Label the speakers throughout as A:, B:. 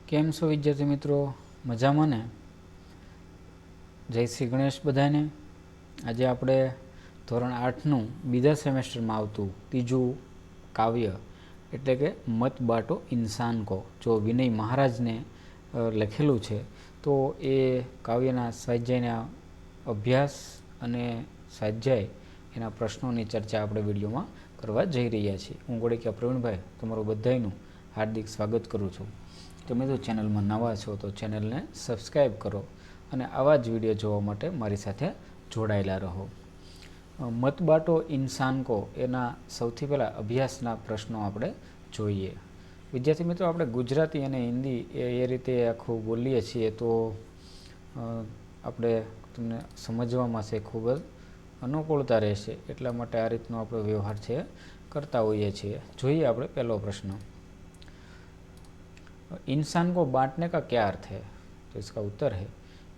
A: केम छो विद्यार्थी मित्रों? मजामां ने? जय श्री गणेश बधाने। आज आपणे धोरण 8 बीजा सेमेस्टर में आवतुं तीजू काव्य एटले के मत बाटो इंसान को, जो विनय महाराज ने लखेलू है, तो ए काव्यना स्वाध्यायना अभ्यास अने स्वाध्याय एना प्रश्नों की चर्चा आपणे विडियो में करवा जई रह्या छीए। हूँ गोड़िया प्रवीण भाई तमारुं बधाईनुं हार्दिक स्वागत करूँ छूं। तो मित्रों, चेनल में नवा छो तो चेनल ने सब्सक्राइब करो अने आवा ज विडियो जोवा माटे मारी साथे जोड़ायेला रहो। मत बाटो इंसान को एना सौथी पहला अभ्यासना प्रश्नों आपणे जोईए। विद्यार्थी मित्रों, आपणे गुजराती अने हिंदी ए रीते आखुं बोलीए छीए तो आपणे तमने समजवामां से खूब ज अनुकूलता रहेशे, एटला माटे आ रीतनो आपणो व्यवहार छे करता होईए छीए। जोईए आपणे पहेलो प्रश्न, इंसान को बांटने का क्या अर्थ है? तो इसका उत्तर है,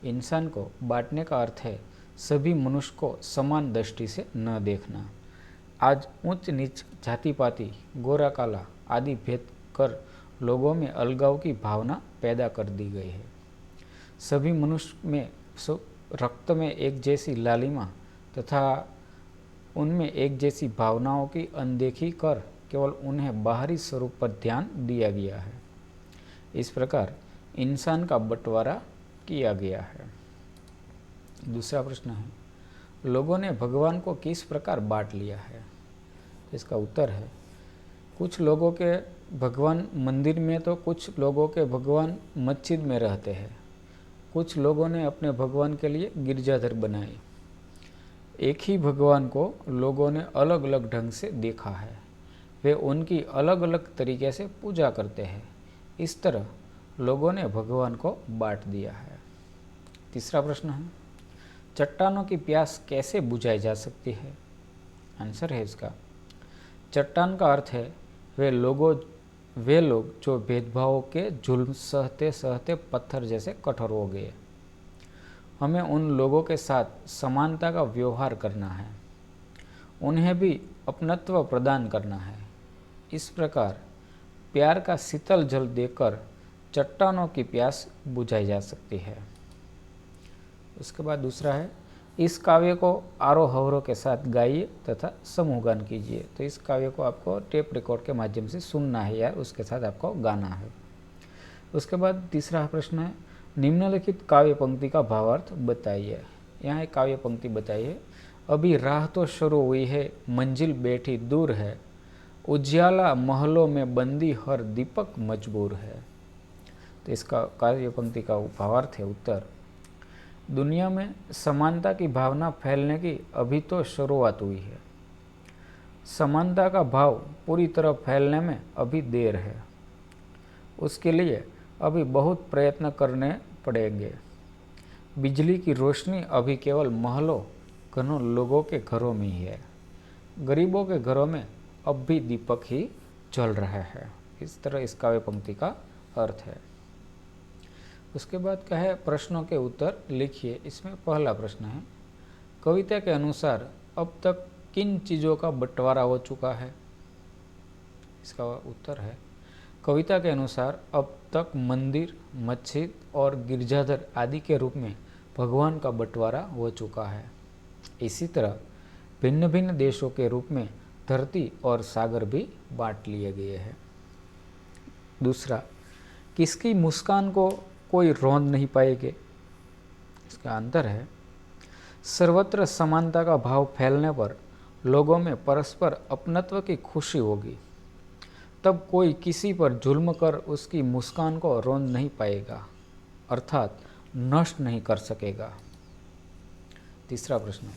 A: इंसान को बांटने का अर्थ है सभी मनुष्य को समान दृष्टि से न देखना। आज ऊंच नीच, जाति पाति, गोरा काला आदि भेद कर लोगों में अलगाव की भावना पैदा कर दी गई है। सभी मनुष्य में रक्त में एक जैसी लालिमा तथा उनमें एक जैसी भावनाओं की अनदेखी कर केवल उन्हें बाहरी स्वरूप पर ध्यान दिया गया है। इस प्रकार इंसान का बंटवारा किया गया है। दूसरा प्रश्न है, लोगों ने भगवान को किस प्रकार बांट लिया है? इसका उत्तर है, कुछ लोगों के भगवान मंदिर में तो कुछ लोगों के भगवान मस्जिद में रहते हैं। कुछ लोगों ने अपने भगवान के लिए गिरजाघर बनाए। एक ही भगवान को लोगों ने अलग अलग ढंग से देखा है। वे उनकी अलग अलग तरीके से पूजा करते हैं। इस तरह लोगों ने भगवान को बांट दिया है। तीसरा प्रश्न है, चट्टानों की प्यास कैसे बुझाई जा सकती है? आंसर है इसका, चट्टान का अर्थ है वे लोग जो भेदभावों के जुल्म सहते सहते पत्थर जैसे कठोर हो गए। हमें उन लोगों के साथ समानता का व्यवहार करना है, उन्हें भी अपनत्व प्रदान करना है। इस प्रकार प्यार का शीतल जल देकर चट्टानों की प्यास बुझाई जा सकती है। उसके बाद दूसरा है, इस काव्य को आरोह अवरोह के साथ गाइए तथा समूह गान कीजिए। तो इस काव्य को आपको टेप रिकॉर्ड के माध्यम से सुनना है या उसके साथ आपको गाना है। उसके बाद तीसरा प्रश्न है, निम्नलिखित काव्य पंक्ति का भावार्थ बताइए। यहाँ एक काव्य पंक्ति बताइए, अभी राह तो शुरू हुई है, मंजिल बैठी दूर है, उजियाला महलों में बंदी हर दीपक मजबूर है। तो इसका काव्य पंक्ति का भावार्थ है उत्तर, दुनिया में समानता की भावना फैलने की अभी तो शुरुआत हुई है। समानता का भाव पूरी तरह फैलने में अभी देर है। उसके लिए अभी बहुत प्रयत्न करने पड़ेंगे। बिजली की रोशनी अभी केवल महलों घनों लोगों के घरों में ही है। गरीबों के घरों में अब भी दीपक ही जल रहा है। इस तरह इस काव्य पंक्ति का अर्थ है। उसके बाद क्या है, प्रश्नों के उत्तर लिखिए। इसमें पहला प्रश्न है, कविता के अनुसार अब तक किन चीज़ों का बंटवारा हो चुका है? इसका उत्तर है, कविता के अनुसार अब तक मंदिर, मस्जिद और गिरजाघर आदि के रूप में भगवान का बंटवारा हो चुका है। इसी तरह भिन्न भिन्न देशों के रूप में धरती और सागर भी बांट लिए गए हैं। दूसरा, किसकी मुस्कान को कोई रौंद नहीं पाएंगे? इसका आंसर है, सर्वत्र समानता का भाव फैलने पर लोगों में परस्पर अपनत्व की खुशी होगी। तब कोई किसी पर जुल्म कर उसकी मुस्कान को रौंद नहीं पाएगा, अर्थात नष्ट नहीं कर सकेगा। तीसरा प्रश्न,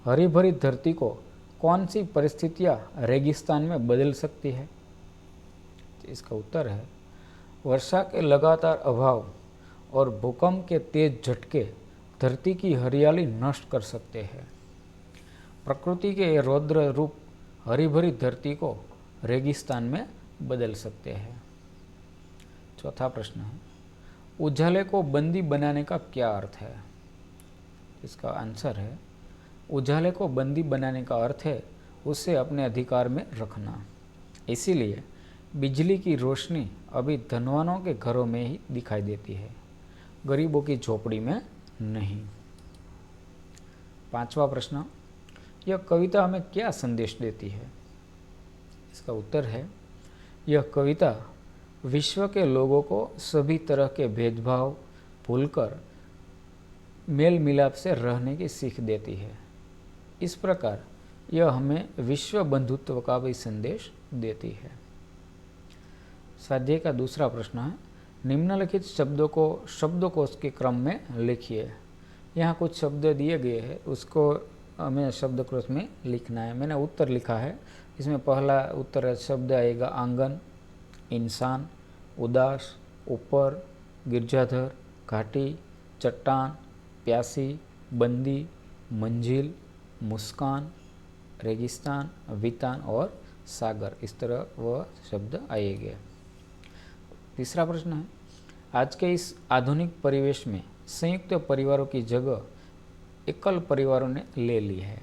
A: हरी भरी धरती को कौन सी परिस्थितियां रेगिस्तान में बदल सकती है? इसका उत्तर है, वर्षा के लगातार अभाव और भूकंप के तेज झटके धरती की हरियाली नष्ट कर सकते हैं। प्रकृति के ये रौद्र रूप हरी भरी धरती को रेगिस्तान में बदल सकते हैं। चौथा प्रश्न है, उजाले को बंदी बनाने का क्या अर्थ है? इसका आंसर है, उजाले को बंदी बनाने का अर्थ है उसे अपने अधिकार में रखना। इसीलिए बिजली की रोशनी अभी धनवानों के घरों में ही दिखाई देती है, गरीबों की झोपड़ी में नहीं। 5वां प्रश्न, यह कविता हमें क्या संदेश देती है? इसका उत्तर है, यह कविता विश्व के लोगों को सभी तरह के भेदभाव भूलकर मेल मिलाप से रहने की सीख देती है। इस प्रकार यह हमें विश्व बंधुत्व का भी संदेश देती है। स्वाध्याय का दूसरा प्रश्न है, निम्नलिखित शब्दों को शब्दकोश के क्रम में लिखिए। यहाँ कुछ शब्द दिए गए हैं, उसको हमें शब्दकोश में लिखना है। मैंने उत्तर लिखा है। इसमें पहला उत्तर शब्द आएगा आंगन, इंसान, उदास, ऊपर, गिरजाधर, घाटी, चट्टान, प्यासी, बंदी, मंजिल, मुस्कान, रेगिस्तान, वितान और सागर। इस तरह वह शब्द आएंगे। तीसरा प्रश्न है, आज के इस आधुनिक परिवेश में संयुक्त परिवारों की जगह एकल परिवारों ने ले ली है।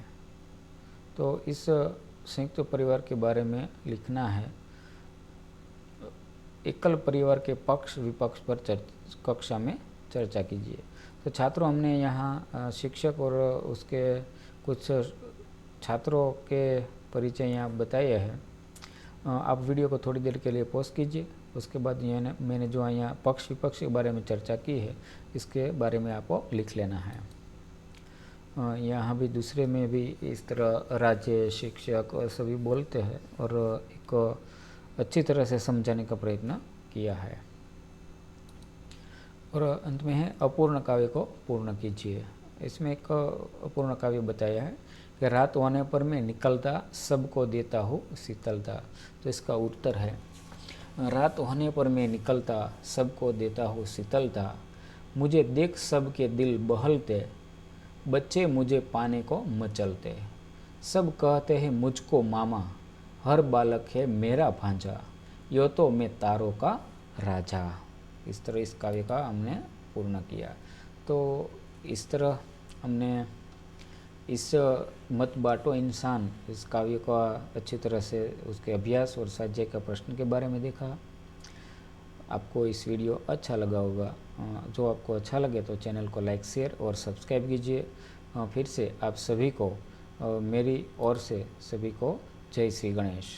A: तो इस संयुक्त परिवार के बारे में लिखना है। एकल परिवार के पक्ष विपक्ष पर कक्षा में चर्चा कीजिए। तो छात्रों, हमने यहाँ शिक्षक और उसके कुछ छात्रों के परिचय यहाँ बताए हैं। आप वीडियो को थोड़ी देर के लिए पॉज कीजिए। उसके बाद मैंने जो यहाँ पक्ष विपक्ष के बारे में चर्चा की है, इसके बारे में आपको लिख लेना है। यहाँ भी दूसरे में भी इस तरह राज्य, शिक्षक और सभी बोलते हैं और एक अच्छी तरह से समझाने का प्रयत्न किया है। और अंत में है, अपूर्ण काव्य को पूर्ण कीजिए। इसमें एक अपूर्ण काव्य बताया है कि रात होने पर मैं निकलता सबको देता हूँ शीतलता। तो इसका उत्तर है, रात होने पर मैं निकलता सबको देता हूँ शीतलता, मुझे देख सबके दिल बहलते, बच्चे मुझे पाने को मचलते, सब कहते हैं मुझको मामा, हर बालक है मेरा भांजा, यो तो मैं तारों का राजा। इस तरह इस काव्य का हमने पूर्ण किया। तो इस तरह हमने इस मत बांटो इंसान, इस काव्य का अच्छी तरह से उसके अभ्यास और स्वाध्याय का प्रश्न के बारे में देखा। आपको इस वीडियो अच्छा लगा होगा। जो आपको अच्छा लगे तो चैनल को लाइक, शेयर और सब्सक्राइब कीजिए। फिर से आप सभी को मेरी ओर से सभी को जय श्री गणेश।